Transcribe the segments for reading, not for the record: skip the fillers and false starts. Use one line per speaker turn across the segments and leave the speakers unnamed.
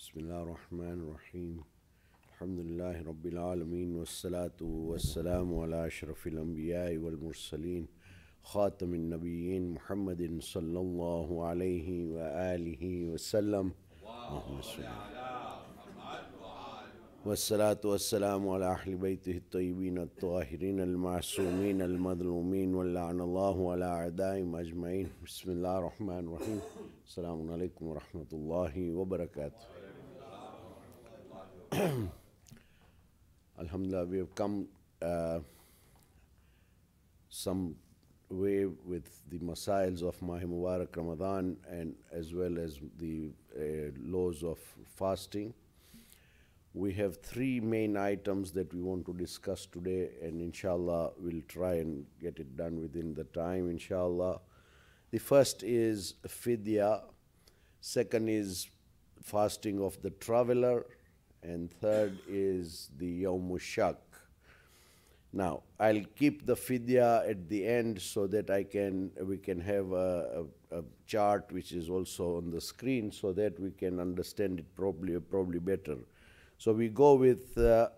Bismillah ar-Rahman ar-Rahim. Alhamdulillahi Rabbil Alameen. Wassalatu wassalamu ala ashrafil anbiya'i wal mursaleen. Khatamin Nabiyyin Muhammadin sallallahu alayhi wa alihi wa sallam. والصلاة والسلام على أهل بيته الطيبين الطاهرين المعصومين المظلومين واللعن الله على أعدائهم أجمعين. بسم الله الرحمن الرحيم. السلام عليكم ورحمة الله وبركاته. Alhamdulillah, we have come some way with the masails of Mah Mubarak Ramadan and as well as the laws of fasting. We have three main items that we want to discuss today, and inshallah we'll try and get it done within the time, inshallah. The first is fidya, second is fasting of the traveler, and third is the Yawm Shak. Now, I'll keep the fidya at the end so that we can have a chart which is also on the screen so that we can understand it probably better. So we go with the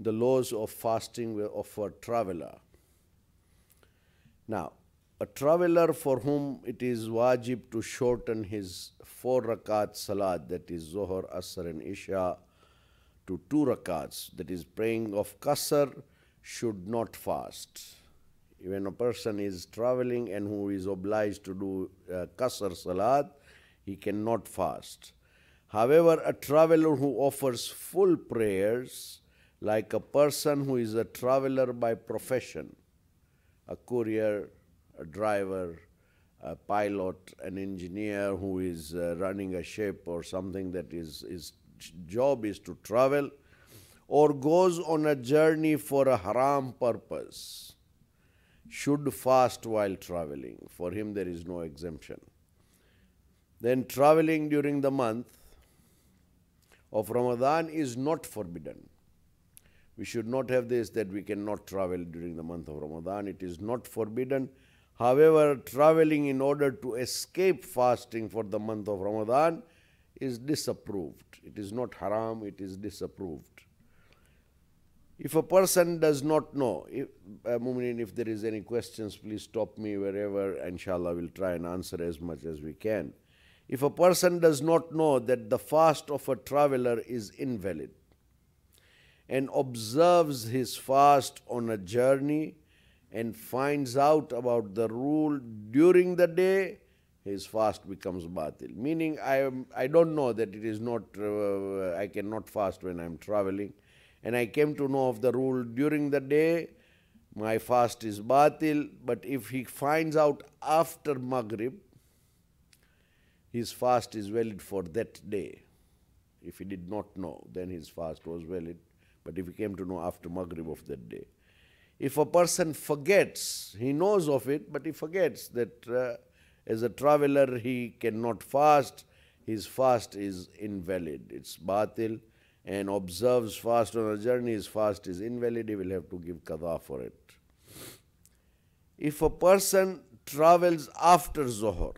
laws of fasting of a traveler. Now, a traveler for whom it is wajib to shorten his 4 rakat salat, that is Zohar, Asr and Isha, to 2 rakats, that is praying of Qasr, should not fast. When a person is traveling and who is obliged to do Qasr salat, he cannot fast. However, a traveler who offers full prayers, like a person who is a traveler by profession, a courier, a driver, a pilot, an engineer who is running a ship or something that his job is to travel, or goes on a journey for a haram purpose, should fast while traveling. For him there is no exemption. Then traveling during the month of Ramadan is not forbidden. We should not have this that we cannot travel during the month of Ramadan. It is not forbidden. However, traveling in order to escape fasting for the month of Ramadan is disapproved. It is not haram, it is disapproved. If a person does not know, if there is any questions, please stop me wherever. Inshallah, we'll try and answer as much as we can. If a person does not know that the fast of a traveler is invalid and observes his fast on a journey and finds out about the rule during the day, his fast becomes batil. Meaning, I don't know that it is not, I cannot fast when I'm traveling, and I came to know of the rule during the day, my fast is batil. But if he finds out after Maghrib, his fast is valid for that day. If he did not know, then his fast was valid. But if he came to know after Maghrib of that day. If a person forgets, he knows of it, but he forgets that as a traveler he cannot fast, his fast is invalid. It's batil, and observes fast on a journey, his fast is invalid, he will have to give qada for it. If a person travels after Zohar,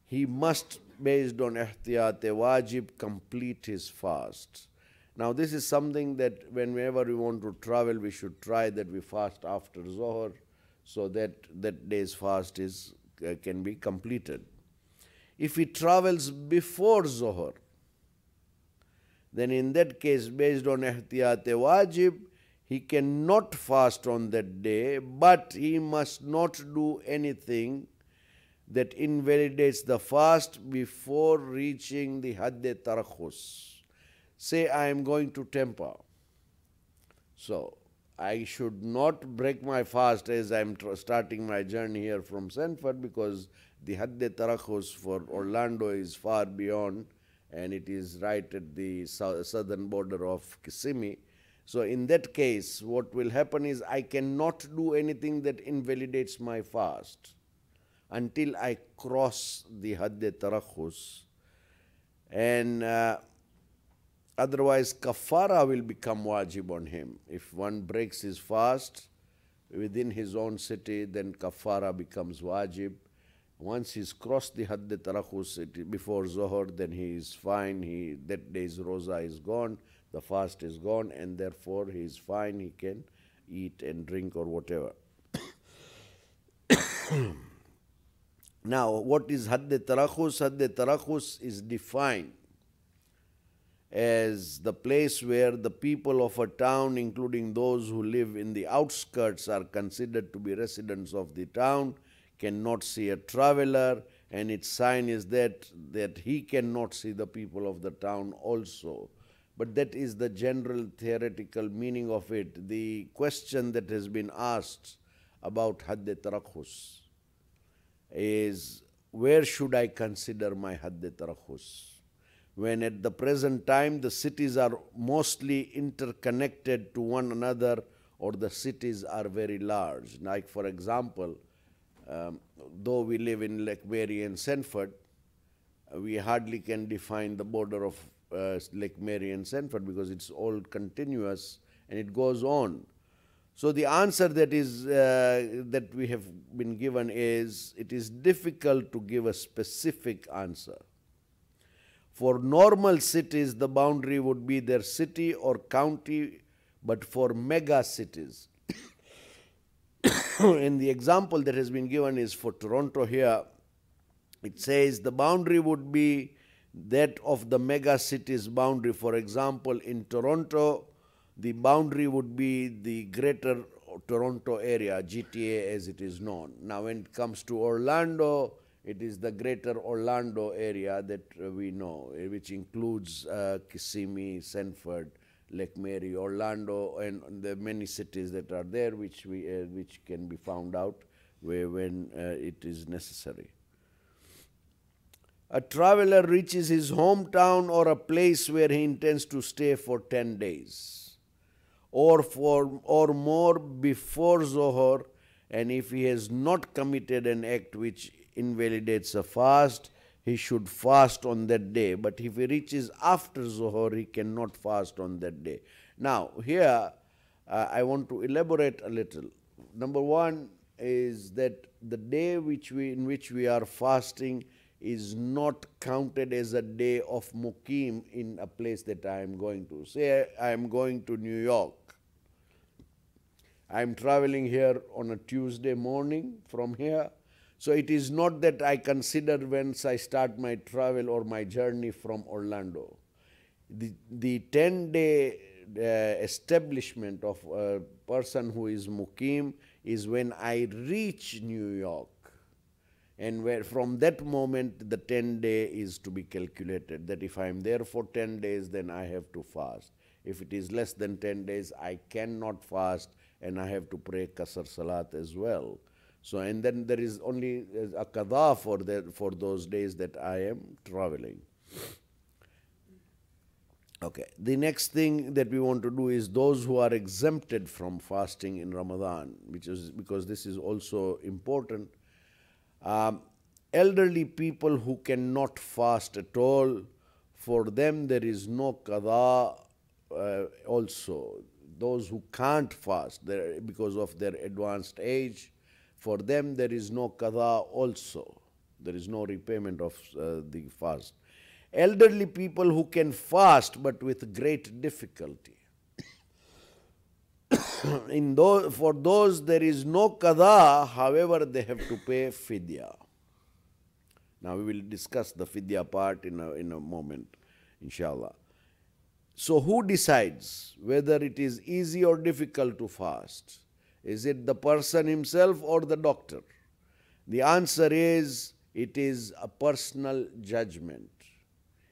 he must, based on ihtiyat-e wajib, complete his fast. Now this is something that whenever we want to travel, we should try that we fast after Zohar so that that day's fast can be completed. If he travels before Zohar, then in that case, based on ihtiyat-e wajib, he cannot fast on that day, but he must not do anything that invalidates the fast before reaching the Hadd-e Tarakhus. Say I am going to Tampa, so I should not break my fast as I am starting my journey here from Sanford, because the Hadd-e Tarakhus for Orlando is far beyond, and it is right at the southern border of Kissimmee. So in that case, what will happen is I cannot do anything that invalidates my fast until I cross the Hadd-e Tarakhus, and otherwise kafara will become wajib on him. If one breaks his fast within his own city, then kafara becomes wajib, Once he's crossed the Hadd Tarakhus before Zohar, then he is fine. That day's Roza is gone, the fast is gone, and therefore he is fine. He can eat and drink or whatever. Now, what is Hadd Tarakhus? Hadd Tarakhus is defined as the place where the people of a town, including those who live in the outskirts, are considered to be residents of the town, cannot see a traveler, and its sign is that he cannot see the people of the town also. But that is the general theoretical meaning of it. The question that has been asked about Hadd Tarakhus is, where should I consider my Hadd Tarakhus? When at the present time the cities are mostly interconnected to one another, or the cities are very large. Like for example, though we live in Lake Mary and Sanford, we hardly can define the border of Lake Mary and Sanford because it's all continuous and it goes on. So the answer that is that we have been given is, it is difficult to give a specific answer. For normal cities, the boundary would be their city or county, but for mega cities, and the example that has been given is for Toronto here, it says the boundary would be that of the mega cities boundary. For example, in Toronto, the boundary would be the greater Toronto area, GTA as it is known. Now when it comes to Orlando, it is the greater Orlando area that we know, which includes Kissimmee, Sanford, Lake Mary, Orlando, and the many cities that are there, which can be found out when it is necessary. A traveler reaches his hometown or a place where he intends to stay for 10 days or more before Zohar, and if he has not committed an act which invalidates a fast, he should fast on that day. But if he reaches after Zohar, he cannot fast on that day. Now, here I want to elaborate a little. Number one is that the day in which we are fasting is not counted as a day of mukim in a place that I am going to. Say I am going to New York. I am traveling here on a Tuesday morning from here. So it is not that I consider once I start my travel or my journey from Orlando. The 10-day establishment of a person who is mukim is when I reach New York. And where from that moment the 10-day is to be calculated, that if I am there for 10 days, then I have to fast. If it is less than 10 days, I cannot fast, and I have to pray Qasr Salat as well. So, and then there is only a qada for those days that I am traveling. Okay, the next thing that we want to do is those who are exempted from fasting in Ramadan, which is because this is also important. Elderly people who cannot fast at all, for them there is no qada also. Those who can't fast because of their advanced age, for them there is no qada also. There is no repayment of the fast. Elderly people who can fast but with great difficulty. For those there is no qada, however they have to pay fidya. Now we will discuss the fidya part in a moment, inshallah. So who decides whether it is easy or difficult to fast? Is it the person himself or the doctor? The answer is, it is a personal judgment.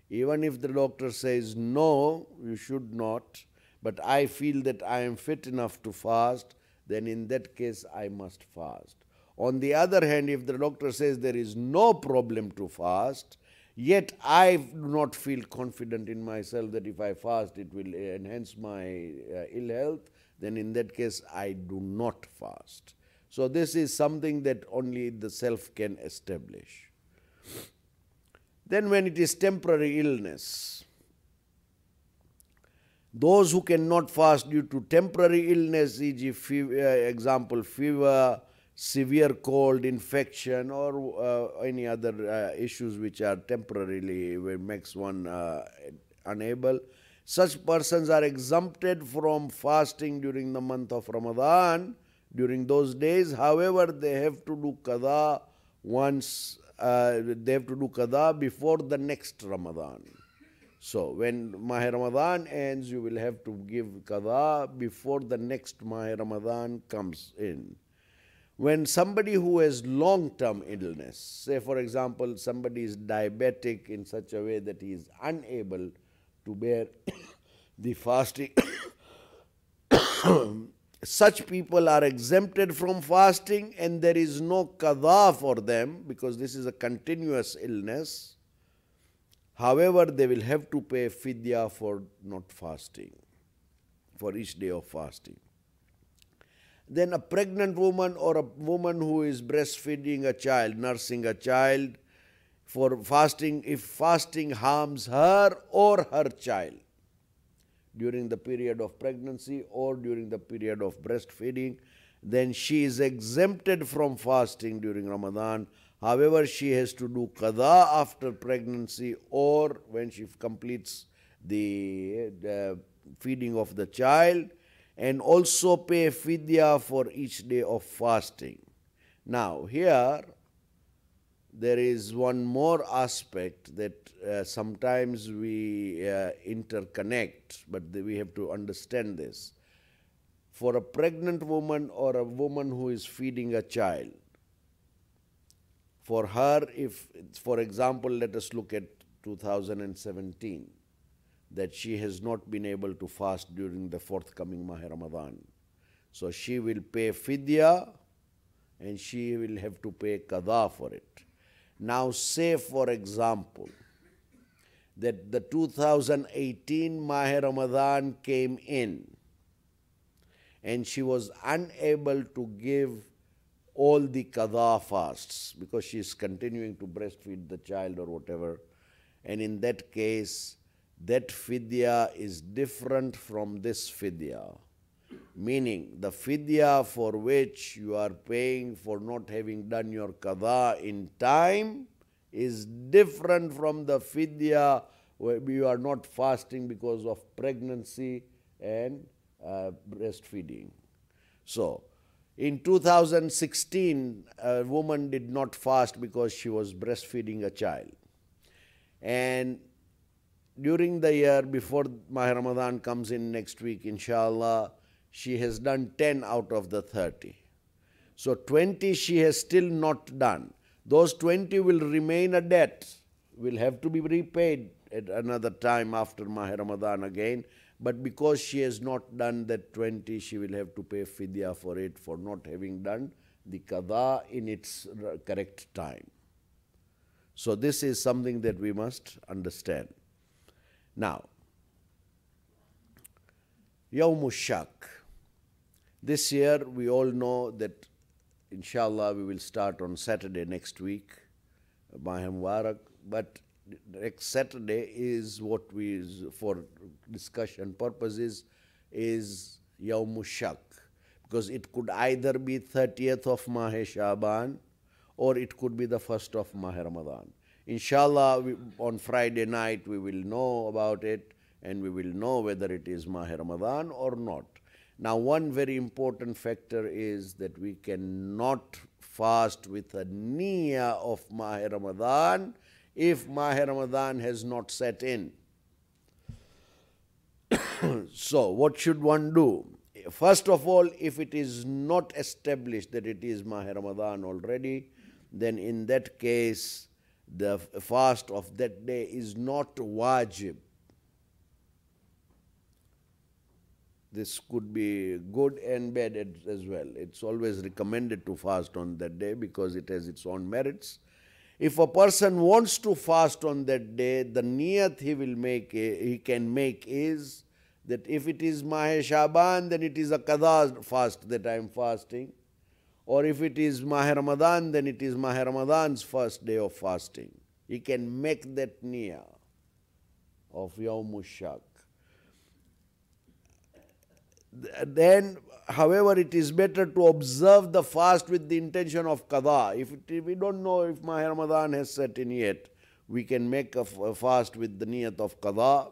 Even if the doctor says, no, you should not, but I feel that I am fit enough to fast, then in that case I must fast. On the other hand, if the doctor says there is no problem to fast, yet I do not feel confident in myself that if I fast it will enhance my ill health, then in that case I do not fast. So this is something that only the self can establish. Then when it is temporary illness, those who cannot fast due to temporary illness, e.g. example fever, severe cold, infection, or any other issues which are temporarily makes one unable. Such persons are exempted from fasting during the month of Ramadan during those days. However, they have to do qada once, they have to do qada before the next Ramadan. So when Maha Ramadan ends, you will have to give qada before the next Maha Ramadan comes in. When somebody who has long-term illness, say for example, somebody is diabetic in such a way that he is unable to bear the fasting, such people are exempted from fasting and there is no qada for them because this is a continuous illness. However, they will have to pay fidya for not fasting, for each day of fasting. Then a pregnant woman or a woman who is breastfeeding a child, nursing a child, for fasting, if fasting harms her or her child during the period of pregnancy or during the period of breastfeeding, then she is exempted from fasting during Ramadan. However, she has to do qada after pregnancy or when she completes the feeding of the child, and also pay fidya for each day of fasting. Now, here there is one more aspect that sometimes we interconnect, but we have to understand this. For a pregnant woman or a woman who is feeding a child, for her, if, for example, let us look at 2017, that she has not been able to fast during the forthcoming Maha Ramadan. So she will pay fidya and she will have to pay qada for it. Now say for example that the 2018 Maha Ramadan came in and she was unable to give all the qada fasts because she is continuing to breastfeed the child or whatever, and in that case that fidya is different from this fidya, meaning the fidya for which you are paying for not having done your qada in time is different from the fidya where you are not fasting because of pregnancy and breastfeeding. So in 2016, a woman did not fast because she was breastfeeding a child, and during the year before Maha Ramadan comes in next week, inshallah, she has done 10 out of the 30. So 20 she has still not done. Those 20 will remain a debt, will have to be repaid at another time after Maha Ramadan again. But because she has not done that 20, she will have to pay fidya for it, for not having done the qada in its correct time. So this is something that we must understand. Now, Yawm Shak. This year we all know that inshallah we will start on Saturday next week, Maha Mubarak, but next Saturday is what we, for discussion purposes, is Yawm Shak, because it could either be 30th of Maha Sha'ban or it could be the 1st of Maha Ramadan. Inshallah, on Friday night we will know about it and we will know whether it is Maha Ramadan or not. Now, one very important factor is that we cannot fast with a niyyah of Maha Ramadan if Maha Ramadan has not set in. So, what should one do? First of all, if it is not established that it is Maha Ramadan already, then in that case, the fast of that day is not wajib. This could be good and bad as well. It's always recommended to fast on that day because it has its own merits. If a person wants to fast on that day, the niyat he can make is that if it is Maha Sha'ban, then it is a qada fast that I am fasting. Or if it is Maha Ramadan, then it is Maha Ramadan's first day of fasting. He can make that niyyah of Yawm Shak. then, however, it is better to observe the fast with the intention of qada. If we don't know if Maha Ramadan has set in yet, we can make a fast with the niyat of qada.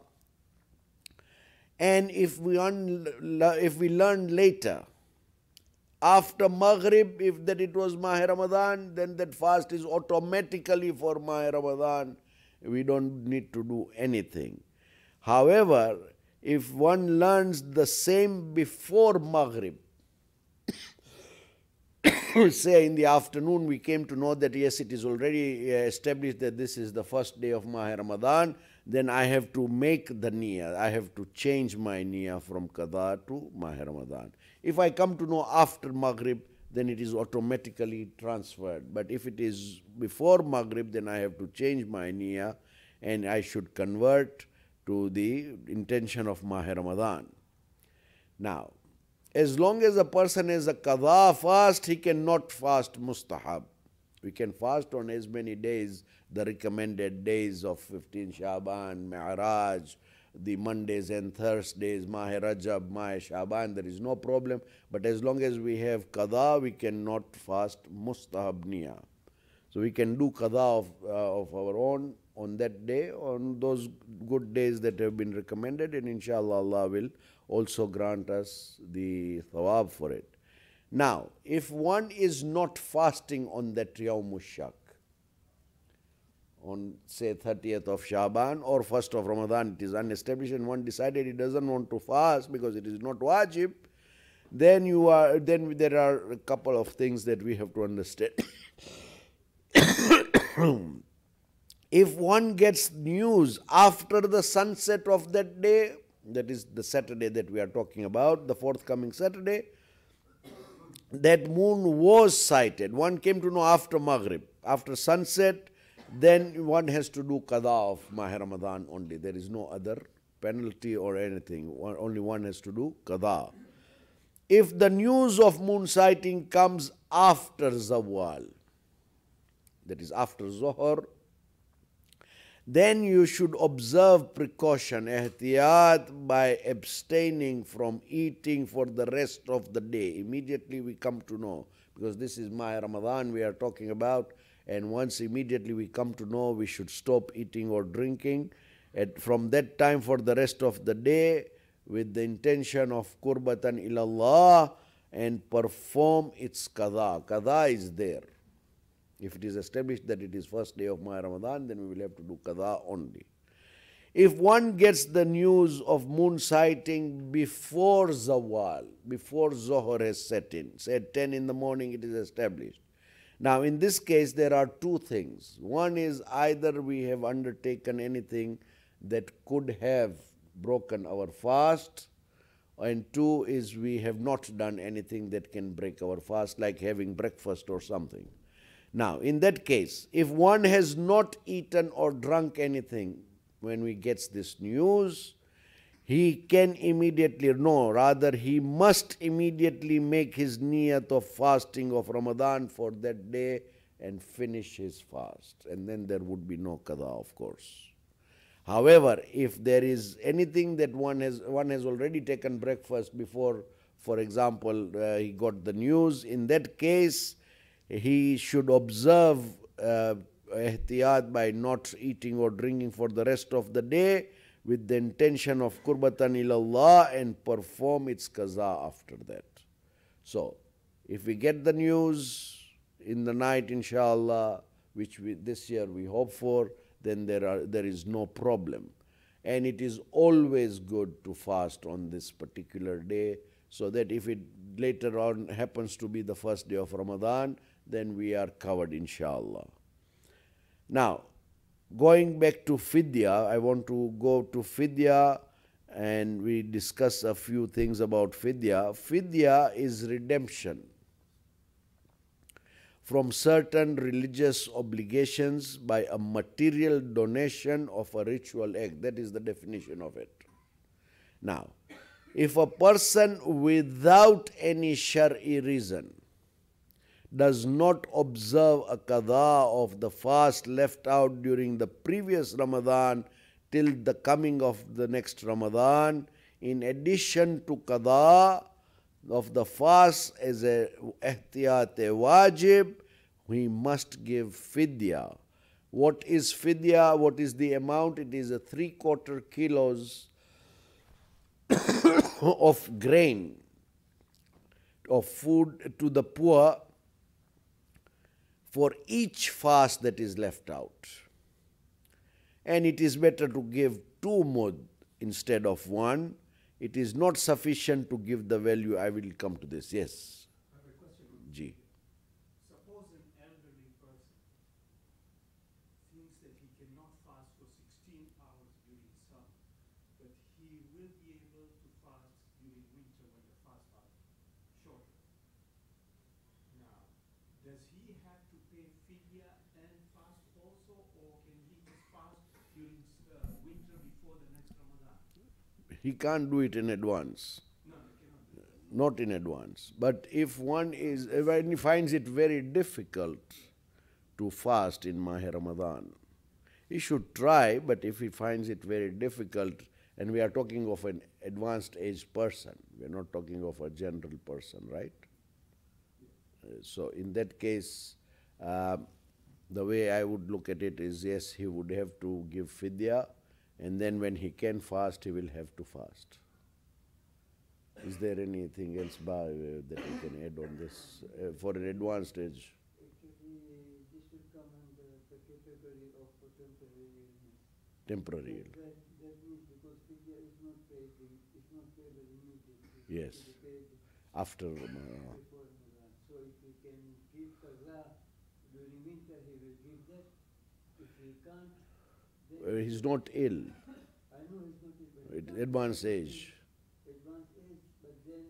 And if we learn later, after Maghrib, if that it was Maha Ramadan, then that fast is automatically for Maha Ramadan. We don't need to do anything. However, if one learns the same before Maghrib, say in the afternoon we came to know that yes, it is already established that this is the first day of Maha Ramadan, then I have to make the niyyah. I have to change my niyyah from qada to Maha Ramadan. If I come to know after Maghrib, then it is automatically transferred. But if it is before Maghrib, then I have to change my niyyah and I should convert to the intention of Maha Ramadan. Now, as long as a person has a qada fast, he cannot fast mustahab. We can fast on as many days, the recommended days of 15 Sha'ban, Mi'raj, the Mondays and Thursdays, Maha Rajab, Maha Sha'ban, there is no problem. But as long as we have qada, we cannot fast mustahab niyyah. So we can do qada of our own on that day, on those good days that have been recommended, and inshallah Allah will also grant us the thawab for it. Now, if one is not fasting on that Yawm Shak, on say 30th of Sha'ban or 1st of Ramadan, it is unestablished, and one decided he doesn't want to fast because it is not wajib, then there are a couple of things that we have to understand. If one gets news after the sunset of that day, that is the Saturday that we are talking about, the forthcoming Saturday, that moon was sighted. One came to know after Maghrib, after sunset, then one has to do qada of Maha Ramadan only. There is no other penalty or anything. Only one has to do qada. If the news of moon sighting comes after Zawal, that is after Zohar, then you should observe precaution, ihtiyat, by abstaining from eating for the rest of the day. Immediately we come to know, because this is Maha Ramadan we are talking about, and once immediately we come to know, we should stop eating or drinking. And from that time for the rest of the day, with the intention of qurbatan ilallah, and perform its qada. Qada is there. If it is established that it is first day of Maha Ramadan, then we will have to do qada only. If one gets the news of moon sighting before Zawal, before Zohar has set in, say at 10 in the morning it is established. Now in this case there are two things. One is either we have undertaken anything that could have broken our fast, and two is we have not done anything that can break our fast, like having breakfast or something. Now, in that case, if one has not eaten or drunk anything when we gets this news, he can immediately, rather he must immediately make his niyat of fasting of Ramadan for that day and finish his fast. And then there would be no qada, of course. However, if there is anything that one has already taken breakfast before, for example, he got the news, in that case, he should observe ihtiyat by not eating or drinking for the rest of the day with the intention of qurbatan ilallah and perform its qaza after that. So, if we get the news in the night, inshallah, which this year we hope for, then there is no problem. And it is always good to fast on this particular day, so that if it later on happens to be the first day of Ramadan, then we are covered, inshallah. Now, going back to fidya, I want to go to fidya and we discuss a few things about fidya. Fidya is redemption from certain religious obligations by a material donation of a ritual act. That is the definition of it. Now, if a person without any Shari reason does not observe a qada of the fast left out during the previous Ramadan till the coming of the next Ramadan, in addition to qada of the fast as a ihtiyat, a wajib, we must give fidya. What is fidya? What is the amount? It is a 3/4 kilos of grain, of food to the poor for each fast that is left out. And it is better to give 2 mud instead of 1. It is not sufficient to give the value. I will come to this. Yes.
I have a question.
Ji.
Suppose an elderly person thinks that he cannot fast for 16 hours during summer, but he will be able to fast during winter when the fasts are shorter. Now, does he have to pay fidya and fast also, or can he just fast during winter before the next Ramadan?
He can't do it in advance.
No, he cannot do that.
Not in advance. But if when he finds it very difficult to fast in Mahe Ramadan, he should try, but if he finds it very difficult, and we are talking of an advanced age person, we are not talking of a general person, right? So in that case, the way I would look at it is, yes, he would have to give fidya, and then when he can fast, he will have to fast. Is there anything else that we can add on this for an advanced age?
Actually, this should come under the category of temporary illness.
Temporary illness.
That means because fidya is not paid, it's not payable immediately.
Yes.
It will be paid
After
before Ramadan. So if he can give qaza during winter, he will give that. If he can't, then
he's not ill,
I know he's not ill, but
advanced age.
advanced age, but then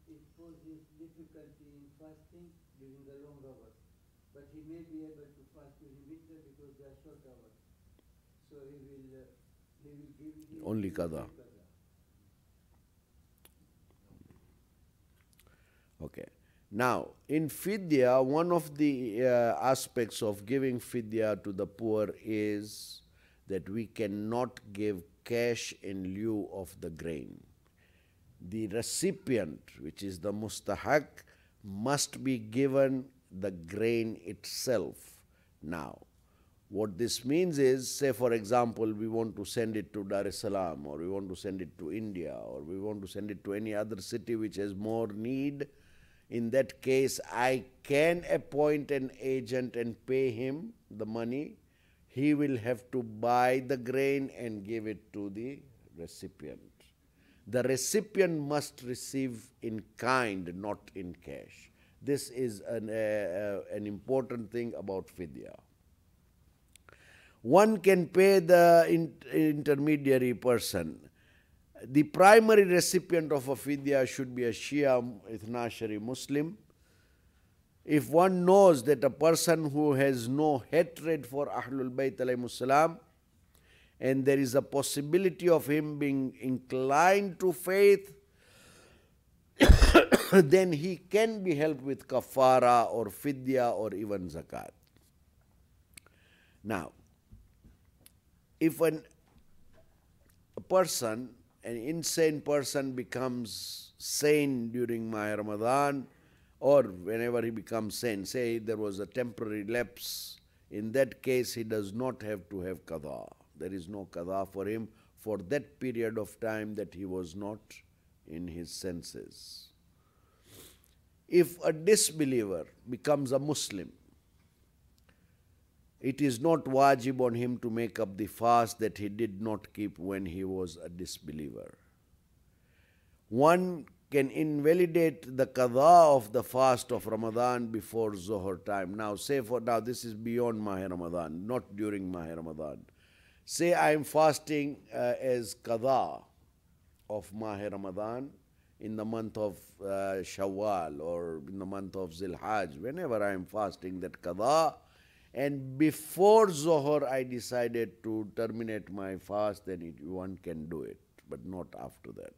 it poses difficulty in fasting during the long hours. But he may be able to fast during winter because they are short hours. So he will give him
Only qada. Okay. Now, in fidya, one of the aspects of giving fidya to the poor is that we cannot give cash in lieu of the grain. The recipient, which is the mustahak, must be given the grain itself. Now, what this means is, say for example, we want to send it to Dar es Salaam, or we want to send it to India, or we want to send it to any other city which has more need. In that case, I can appoint an agent and pay him the money. He will have to buy the grain and give it to the recipient. The recipient must receive in kind, not in cash. This is an important thing about fidya. One can pay the intermediary person. The primary recipient of a fidya should be a Shia Ithnashari Muslim. If one knows that a person who has no hatred for Ahlul-bayt alayhimus salam, and there is a possibility of him being inclined to faith, then he can be helped with kafara or fidya or even zakat. Now, if a person, an insane person, becomes sane during Mahe Ramadan, or whenever he becomes sane, say there was a temporary lapse, in that case he does not have to have qada. There is no qada for him for that period of time that he was not in his senses. If a disbeliever becomes a Muslim, it is not wajib on him to make up the fast that he did not keep when he was a disbeliever. One can invalidate the qada of the fast of Ramadan before Zohar time. Now, this is beyond Mahe Ramadan, not during Mahe Ramadan. Say I am fasting as qada of Mahe Ramadan in the month of Shawwal or in the month of Zilhaj, whenever I am fasting that qada, and before Zohar I decided to terminate my fast, then one can do it, but not after that.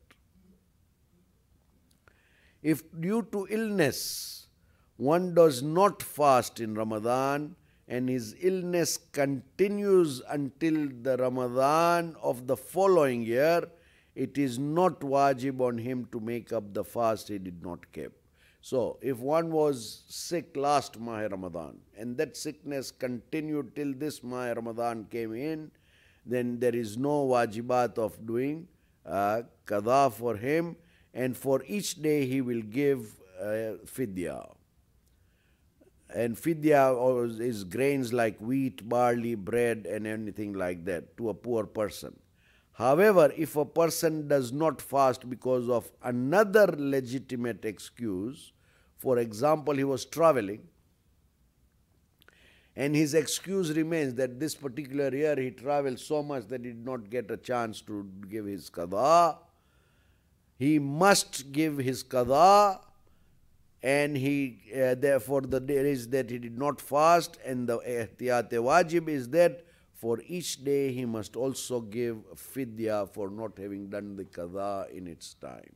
If due to illness one does not fast in Ramadan and his illness continues until the Ramadan of the following year, it is not wajib on him to make up the fast he did not keep. So, if one was sick last Maha Ramadan and that sickness continued till this Maha Ramadan came in, then there is no wajibat of doing qada for him, and for each day he will give fidya. And fidya is grains like wheat, barley, bread, and anything like that to a poor person. However, if a person does not fast because of another legitimate excuse, for example, he was traveling, and his excuse remains that this particular year he traveled so much that he did not get a chance to give his qada, he must give his qada, and he therefore the day is that he did not fast, and the ihtiyat wajib is that for each day he must also give fidya for not having done the qada in its time.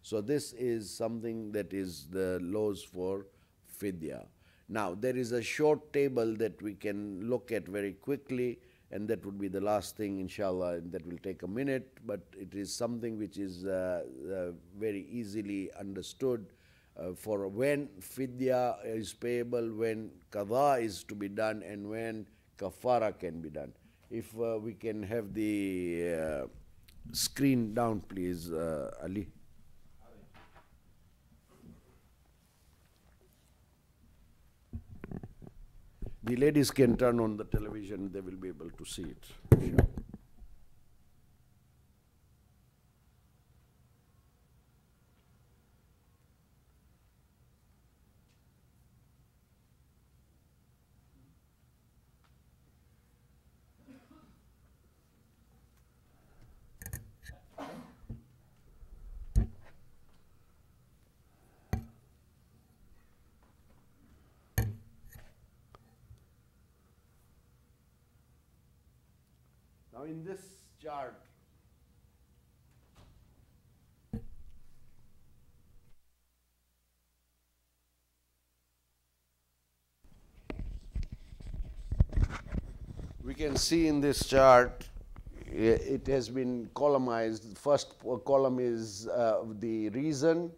So this is something that is the laws for fidya. Now there is a short table that we can look at very quickly, and that would be the last thing inshallah, and that will take a minute, but it is something which is very easily understood for when fidya is payable, when qada is to be done, and when kafara can be done. If we can have the screen down, please, Ali. The ladies can turn on the television, they will be able to see it. Now in this chart, we can see in this chart, it has been columnized. First column is the reason,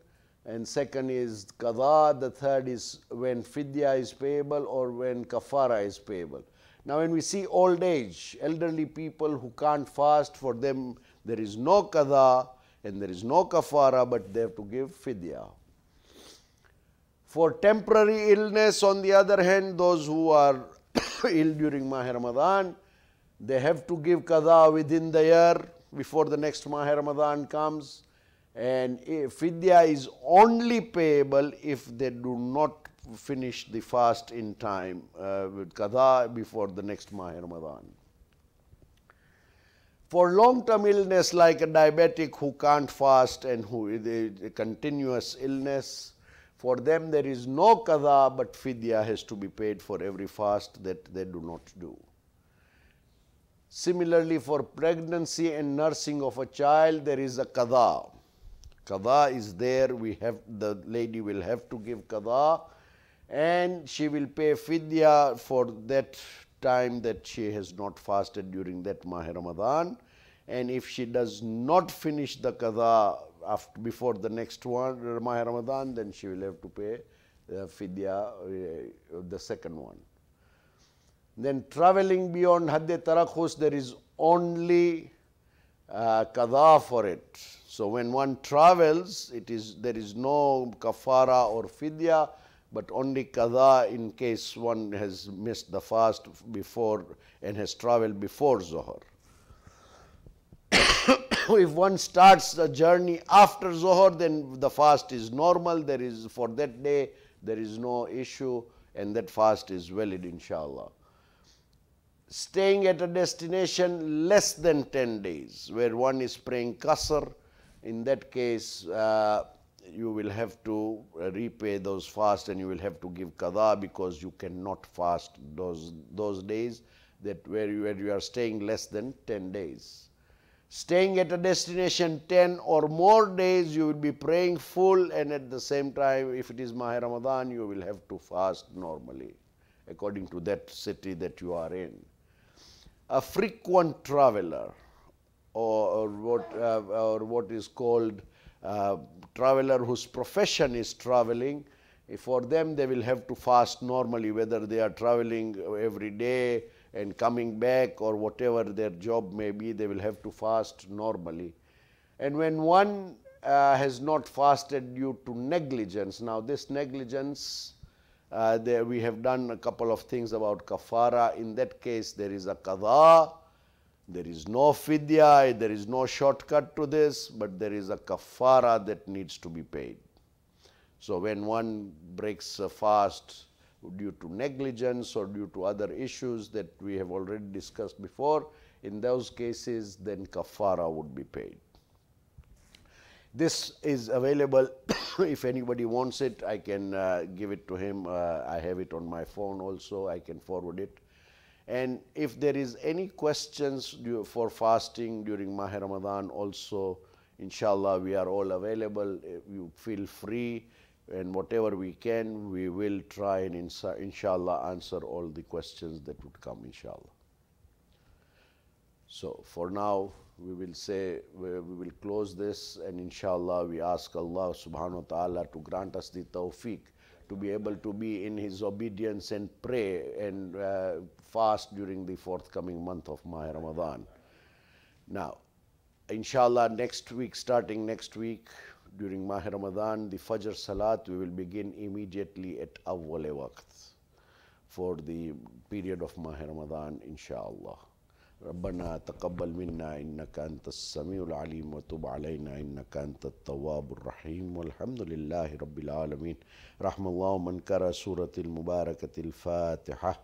and second is qada, the third is when fidya is payable or when kafara is payable. Now when we see old age, elderly people who can't fast, for them there is no qada and there is no kafara, but they have to give fidya. For temporary illness, on the other hand, those who are ill during Maha Ramadan, they have to give qada within the year before the next Maha Ramadan comes, and fidya is only payable if they do not finish the fast in time with qada before the next Maha Ramadan. For long-term illness like a diabetic who can't fast and who is a continuous illness, for them there is no qada, but fidya has to be paid for every fast that they do not do. Similarly, for pregnancy and nursing of a child, there is a qada. Qada is there, the lady will have to give qada, and she will pay fidya for that time that she has not fasted during that Maha Ramadan. And if she does not finish the qada before the next one, Maha Ramadan, then she will have to pay fidya, the second one. Then traveling beyond Hadde Tarakhus, there is only qada for it. So when one travels, there is no kafara or fidya, but only qada in case one has missed the fast before and has traveled before Zohar. If one starts the journey after Zohar, then the fast is normal. For that day, there is no issue, and that fast is valid, inshallah. Staying at a destination less than 10 days, where one is praying qasr, in that case, you will have to repay those fasts, and you will have to give qada, because you cannot fast those days where you are staying less than 10 days. Staying at a destination 10 or more days, you will be praying full, and at the same time, if it is Maha Ramadan, you will have to fast normally, according to that city that you are in. A frequent traveler, or what is called traveler whose profession is traveling, for them they will have to fast normally, whether they are traveling every day and coming back or whatever their job may be, they will have to fast normally. And when one has not fasted due to negligence, now this negligence, there we have done a couple of things about kafara. In that case, there is a qadha, there is no fidya, there is no shortcut to this, but there is a kafara that needs to be paid. So when one breaks a fast due to negligence or due to other issues that we have already discussed before, in those cases, then kafara would be paid. This is available. If anybody wants it, I can give it to him. I have it on my phone also. I can forward it. And if there is any questions for fasting during Maha Ramadan also, inshallah, we are all available. You feel free, and whatever we can, we will try and inshallah answer all the questions that would come, inshallah. So for now, we will say, we will close this, and inshallah we ask Allah subhanahu wa ta'ala to grant us the tawfiq to be able to be in His obedience and pray and fast during the forthcoming month of Maha Ramadan. Now, inshallah, next week, starting next week, during Maha Ramadan, the Fajr Salat, we will begin immediately at Awwal Waqt for the period of Maha Ramadan, inshallah. ربنا تقبل منا إنك أنت السميع العليم وتب علينا إنك أنت التواب الرحيم والحمد لله رب العالمين. رحم الله من قرأ سورة المباركة الفاتحة.